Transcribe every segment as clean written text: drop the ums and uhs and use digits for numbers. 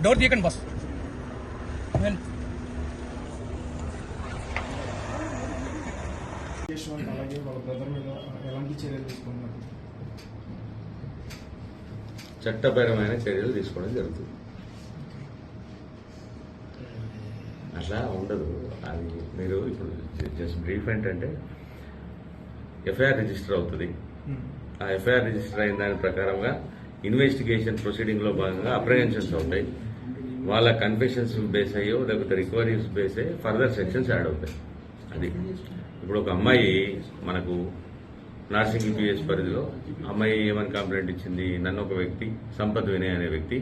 Door తీయకండి boss. అలాగే వాళ్ళ brother మీద ఎలాంటి చర్యలు తీసుకున్నారు? చట్టపరమైన చర్యలు తీసుకోవడం జరుగుతుంది. అట్లా ఉండదు. అది మీరు ఇప్పుడు జస్ట్ బ్రీఫ్ ఏంటంటే ఎఫ్ఐఆర్ రిజిస్టర్ అవుతుంది. ఆ ఎఫ్ఐఆర్ రిజిస్టర్ అయిన దాని ప్రకారంగా ఇన్వెస్టిగేషన్ ప్రొసీడింగ్ లో భాగంగా అప్రహెన్షన్స్ అవుతాయి. వాళ్ళ కన్ఫెషన్స్ బేస్ అయ్యో లేకపోతే రికవరీస్ బేస్ అయ్యి ఫర్దర్ సెక్షన్స్ యాడ్ అవుతాయి. అది ఇప్పుడు ఒక అమ్మాయి మనకు నార్సింగ్ పిఎస్ పరిధిలో అమ్మాయి ఏమని కంప్లైంట్ ఇచ్చింది, నన్ను ఒక వ్యక్తి సంపత్ వినయ్ అనే వ్యక్తి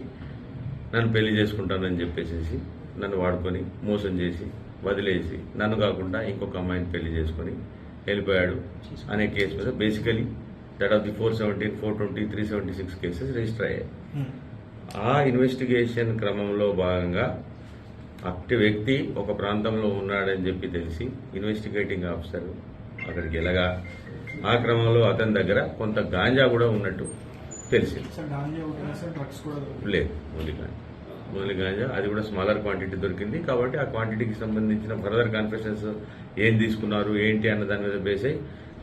నన్ను పెళ్లి చేసుకుంటానని చెప్పేసి నన్ను వాడుకొని మోసం చేసి వదిలేసి నన్ను కాకుండా ఇంకొక అమ్మాయిని పెళ్లి చేసుకొని వెళ్ళిపోయాడు అనే కేసు మీద basically that of the 417, 420, 376 cases register అయ్యాయి. ఆ ఇన్వెస్టిగేషన్ క్రమంలో భాగంగా అట్టి వ్యక్తి ఒక ప్రాంతంలో ఉన్నాడని చెప్పి తెలిసి ఇన్వెస్టిగేటింగ్ ఆఫీసర్ అక్కడికి వెళ్ళగా ఆ క్రమంలో అతని దగ్గర కొంత గాంజా కూడా ఉన్నట్టు తెలిసింది. లేదు, ఓన్లీ గాంజా, అది కూడా స్మాలర్ క్వాంటిటీ దొరికింది. కాబట్టి ఆ క్వాంటిటీకి సంబంధించిన ఫర్దర్ కన్ఫెషన్స్ ఏం తీసుకున్నారు ఏంటి అన్న దాని మీద బేస్ అయ్యి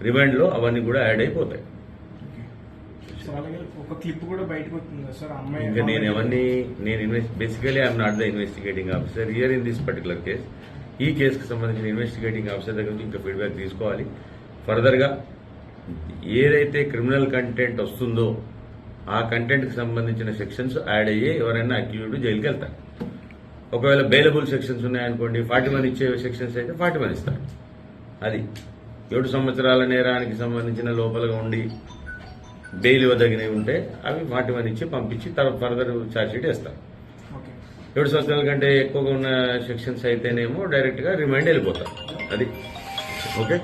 రిమాండ్ లో అవన్నీ కూడా యాడ్ అయిపోతాయి. ఇంకా basically I'm not the investigating officer here in this particular case. ఈ కేసుకు సంబంధించిన ఇన్వెస్టిగేటింగ్ ఆఫీసర్ దగ్గర నుంచి ఇంకా ఫీడ్బ్యాక్ తీసుకోవాలి. ఫర్దర్ గా ఏదైతే క్రిమినల్ కంటెంట్ వస్తుందో ఆ కంటెంట్ కి సంబంధించిన సెక్షన్స్ యాడ్ అయ్యి ఎవరైనా అక్యూజ్డ్ జైలుకి వెళ్తారు. ఒకవేళ బెయిలబుల్ సెక్షన్స్ ఉన్నాయనుకోండి, 41 ఇచ్చే సెక్షన్స్ అయితే 41 ఇస్తారు. అది 7 సంవత్సరాల నేరానికి సంబంధించిన లోపలగా ఉండి బెయిల్ ఇవ్వదగినవి ఉంటే అవి 41 ఇచ్చి పంపించి తర్వాత ఫర్దర్ ఛార్జ్ షీట్ వేస్తారు. 7 సంవత్సరాల కంటే ఎక్కువగా ఉన్న సెక్షన్స్ అయితేనేమో డైరెక్ట్ గా రిమాండ్ వెళ్ళిపోతారు. అది ఓకే.